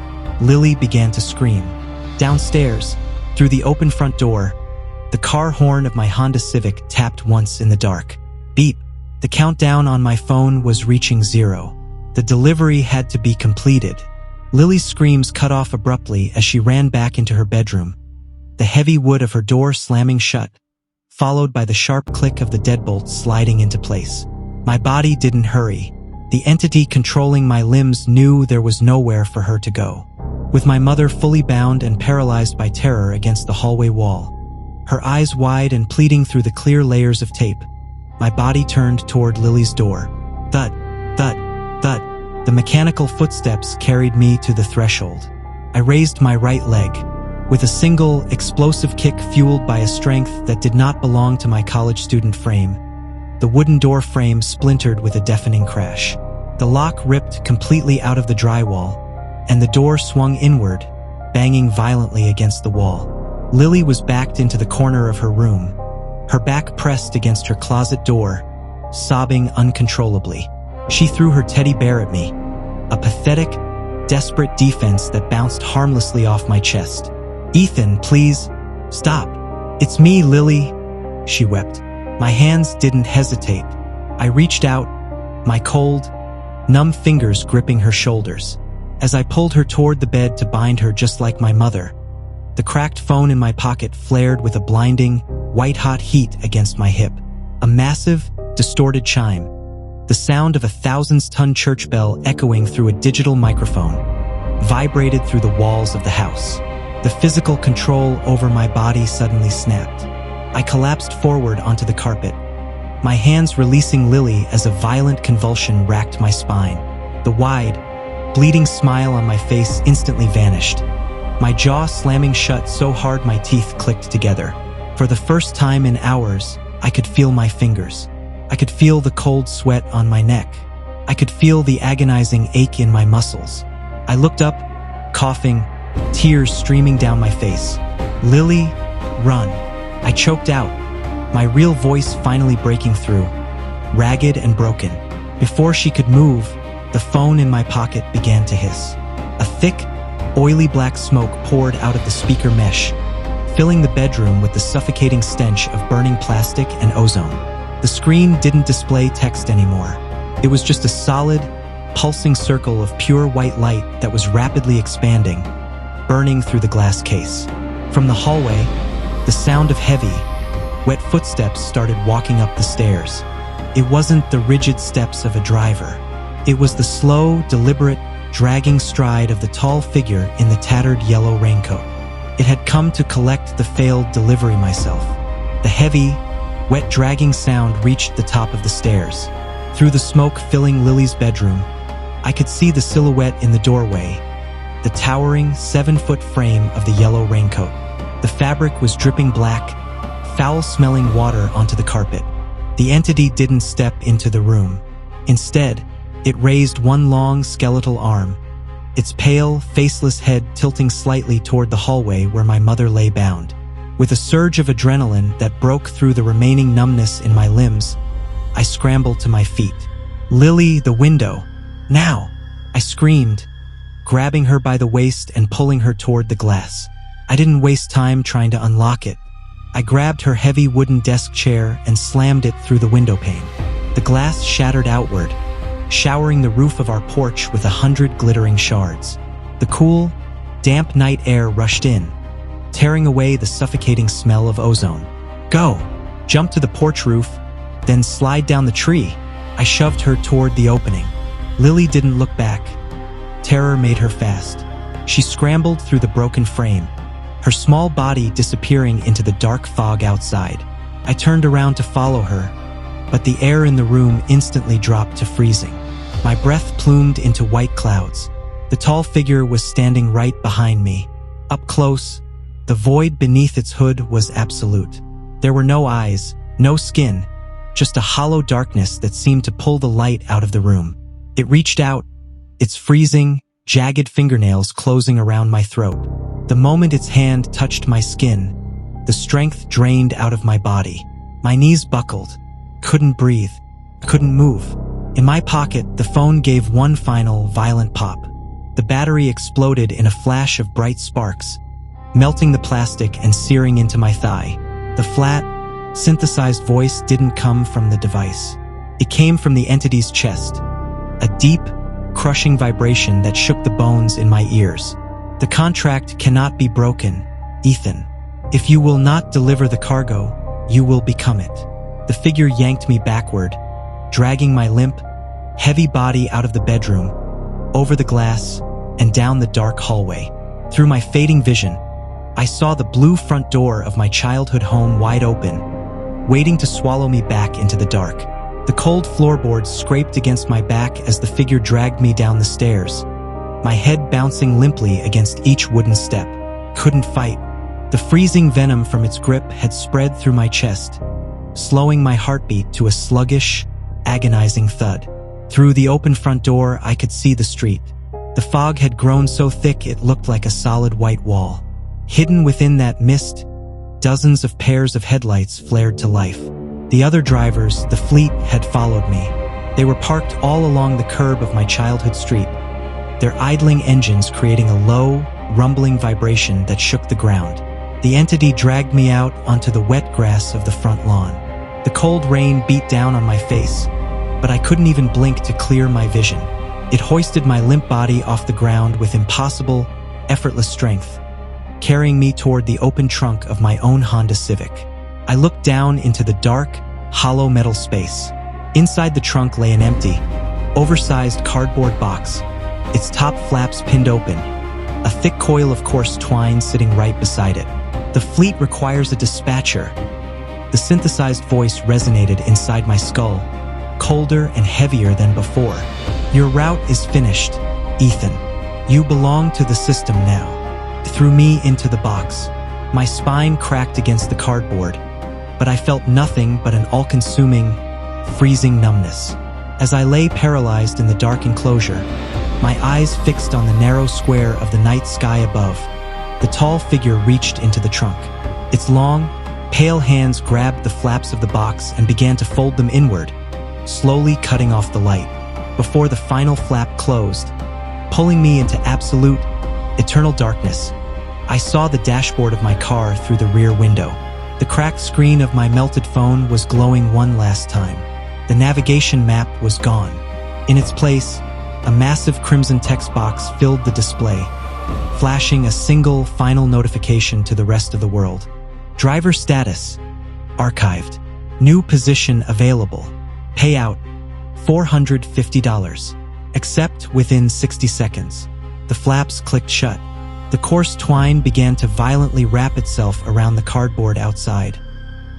Lily began to scream. Downstairs, through the open front door, the car horn of my Honda Civic tapped once in the dark. Beep. The countdown on my phone was reaching 0. The delivery had to be completed. Lily's screams cut off abruptly as she ran back into her bedroom, the heavy wood of her door slamming shut, followed by the sharp click of the deadbolt sliding into place. My body didn't hurry. The entity controlling my limbs knew there was nowhere for her to go. With my mother fully bound and paralyzed by terror against the hallway wall, her eyes wide and pleading through the clear layers of tape, my body turned toward Lily's door. Thud, thud, thud. The mechanical footsteps carried me to the threshold. I raised my right leg. With a single, explosive kick fueled by a strength that did not belong to my college student frame, the wooden door frame splintered with a deafening crash. The lock ripped completely out of the drywall, and the door swung inward, banging violently against the wall. Lily was backed into the corner of her room, her back pressed against her closet door, sobbing uncontrollably. She threw her teddy bear at me, a pathetic, desperate defense that bounced harmlessly off my chest. "Ethan, please, stop. It's me, Lily," she wept. My hands didn't hesitate. I reached out, my cold, numb fingers gripping her shoulders. As I pulled her toward the bed to bind her just like my mother, the cracked phone in my pocket flared with a blinding, white-hot heat against my hip. A massive, distorted chime, the sound of a thousands-ton church bell echoing through a digital microphone, vibrated through the walls of the house. The physical control over my body suddenly snapped. I collapsed forward onto the carpet, my hands releasing Lily as a violent convulsion racked my spine. The wide, bleeding smile on my face instantly vanished, my jaw slamming shut so hard my teeth clicked together. For the first time in hours, I could feel my fingers. I could feel the cold sweat on my neck. I could feel the agonizing ache in my muscles. I looked up, coughing, tears streaming down my face. "Lily, run." I choked out, my real voice finally breaking through, ragged and broken. Before she could move, the phone in my pocket began to hiss. A thick, oily black smoke poured out of the speaker mesh, filling the bedroom with the suffocating stench of burning plastic and ozone. The screen didn't display text anymore. It was just a solid, pulsing circle of pure white light that was rapidly expanding, burning through the glass case. From the hallway, the sound of heavy, wet footsteps started walking up the stairs. It wasn't the rigid steps of a driver. It was the slow, deliberate, dragging stride of the tall figure in the tattered yellow raincoat. It had come to collect the failed delivery myself. The heavy, wet dragging sound reached the top of the stairs. Through the smoke filling Lily's bedroom, I could see the silhouette in the doorway, the towering 7-foot frame of the yellow raincoat. The fabric was dripping black, foul-smelling water onto the carpet. The entity didn't step into the room. Instead, it raised one long skeletal arm, its pale, faceless head tilting slightly toward the hallway where my mother lay bound. With a surge of adrenaline that broke through the remaining numbness in my limbs, I scrambled to my feet. "Lily, the window! Now!" I screamed, grabbing her by the waist and pulling her toward the glass. I didn't waste time trying to unlock it. I grabbed her heavy wooden desk chair and slammed it through the window pane. The glass shattered outward, showering the roof of our porch with 100 glittering shards. The cool, damp night air rushed in, tearing away the suffocating smell of ozone. "Go!" Jump to the porch roof, then slide down the tree. I shoved her toward the opening. Lily didn't look back. Terror made her fast. She scrambled through the broken frame, her small body disappearing into the dark fog outside. I turned around to follow her, but the air in the room instantly dropped to freezing. My breath plumed into white clouds. The tall figure was standing right behind me. Up close, the void beneath its hood was absolute. There were no eyes, no skin, just a hollow darkness that seemed to pull the light out of the room. It reached out, its freezing, jagged fingernails closing around my throat. The moment its hand touched my skin, the strength drained out of my body. My knees buckled, couldn't breathe, couldn't move. In my pocket, the phone gave one final, violent pop. The battery exploded in a flash of bright sparks, melting the plastic and searing into my thigh. The flat, synthesized voice didn't come from the device. It came from the entity's chest, a deep, crushing vibration that shook the bones in my ears. "The contract cannot be broken, Ethan. If you will not deliver the cargo, you will become it." The figure yanked me backward, dragging my limp, heavy body out of the bedroom, over the glass, and down the dark hallway. Through my fading vision, I saw the blue front door of my childhood home wide open, waiting to swallow me back into the dark. The cold floorboards scraped against my back as the figure dragged me down the stairs, my head bouncing limply against each wooden step. Couldn't fight. The freezing venom from its grip had spread through my chest, slowing my heartbeat to a sluggish, agonizing thud. Through the open front door, I could see the street. The fog had grown so thick it looked like a solid white wall. Hidden within that mist, dozens of pairs of headlights flared to life. The other drivers, the fleet, had followed me. They were parked all along the curb of my childhood street, their idling engines creating a low, rumbling vibration that shook the ground. The entity dragged me out onto the wet grass of the front lawn. The cold rain beat down on my face, but I couldn't even blink to clear my vision. It hoisted my limp body off the ground with impossible, effortless strength, carrying me toward the open trunk of my own Honda Civic. I looked down into the dark, hollow metal space. Inside the trunk lay an empty, oversized cardboard box, its top flaps pinned open, a thick coil of coarse twine sitting right beside it. "The fleet requires a dispatcher." The synthesized voice resonated inside my skull, colder and heavier than before. "Your route is finished, Ethan. You belong to the system now." It threw me into the box. My spine cracked against the cardboard, but I felt nothing but an all-consuming, freezing numbness. As I lay paralyzed in the dark enclosure, my eyes fixed on the narrow square of the night sky above, the tall figure reached into the trunk. Its long, pale hands grabbed the flaps of the box and began to fold them inward, slowly cutting off the light. Before the final flap closed, pulling me into absolute, eternal darkness, I saw the dashboard of my car through the rear window. The cracked screen of my melted phone was glowing one last time. The navigation map was gone. In its place, a massive crimson text box filled the display, flashing a single final notification to the rest of the world. Driver status, archived. New position available. Payout, $450. Accept within 60 seconds. The flaps clicked shut. The coarse twine began to violently wrap itself around the cardboard outside,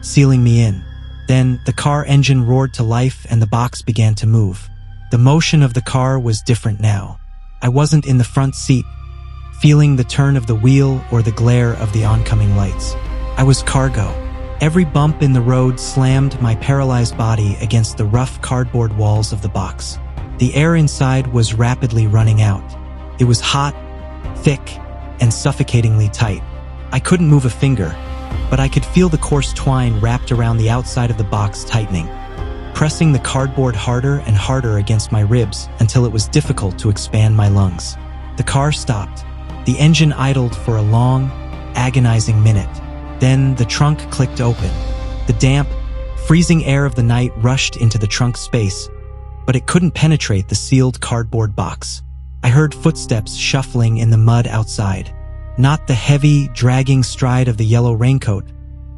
sealing me in. Then the car engine roared to life and the box began to move. The motion of the car was different now. I wasn't in the front seat, feeling the turn of the wheel or the glare of the oncoming lights. I was cargo. Every bump in the road slammed my paralyzed body against the rough cardboard walls of the box. The air inside was rapidly running out. It was hot, thick, and suffocatingly tight. I couldn't move a finger, but I could feel the coarse twine wrapped around the outside of the box tightening, pressing the cardboard harder and harder against my ribs until it was difficult to expand my lungs. The car stopped. The engine idled for a long, agonizing minute. Then the trunk clicked open. The damp, freezing air of the night rushed into the trunk space, but it couldn't penetrate the sealed cardboard box. I heard footsteps shuffling in the mud outside. Not the heavy, dragging stride of the yellow raincoat,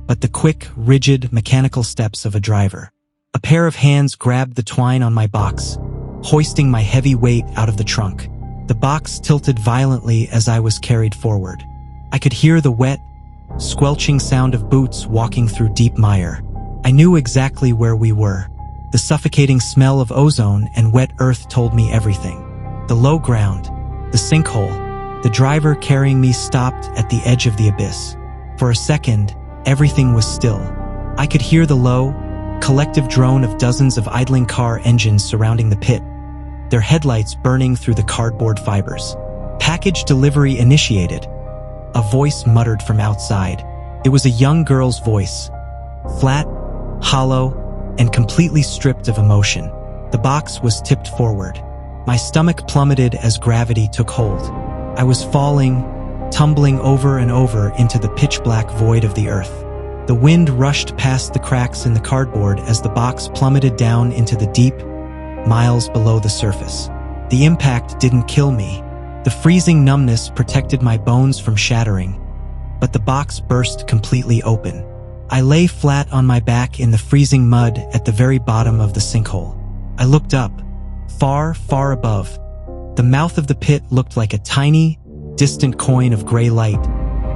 but the quick, rigid, mechanical steps of a driver. A pair of hands grabbed the twine on my box, hoisting my heavy weight out of the trunk. The box tilted violently as I was carried forward. I could hear the wet, squelching sound of boots walking through deep mire. I knew exactly where we were. The suffocating smell of ozone and wet earth told me everything. The low ground, the sinkhole, the driver carrying me stopped at the edge of the abyss. For a second, everything was still. I could hear the low, collective drone of dozens of idling car engines surrounding the pit, their headlights burning through the cardboard fibers. Package delivery initiated. A voice muttered from outside. It was a young girl's voice, flat, hollow, and completely stripped of emotion. The box was tipped forward. My stomach plummeted as gravity took hold. I was falling, tumbling over and over into the pitch-black void of the earth. The wind rushed past the cracks in the cardboard as the box plummeted down into the deep, miles below the surface. The impact didn't kill me. The freezing numbness protected my bones from shattering, but the box burst completely open. I lay flat on my back in the freezing mud at the very bottom of the sinkhole. I looked up. Far, far above, the mouth of the pit looked like a tiny, distant coin of gray light,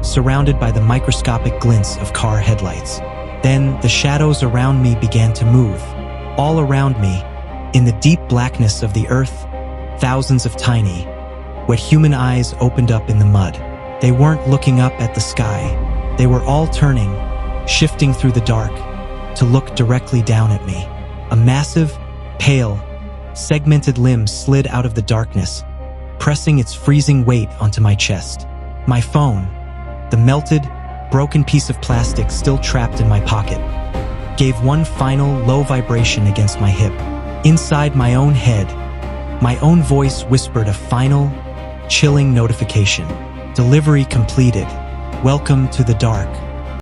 surrounded by the microscopic glints of car headlights. Then the shadows around me began to move. All around me, in the deep blackness of the earth, thousands of tiny, wet human eyes opened up in the mud. They weren't looking up at the sky. They were all turning, shifting through the dark, to look directly down at me. A massive, pale, segmented limb slid out of the darkness, pressing its freezing weight onto my chest. My phone, the melted, broken piece of plastic still trapped in my pocket, gave one final low vibration against my hip. Inside my own head, my own voice whispered a final, chilling notification. Delivery completed. Welcome to the dark.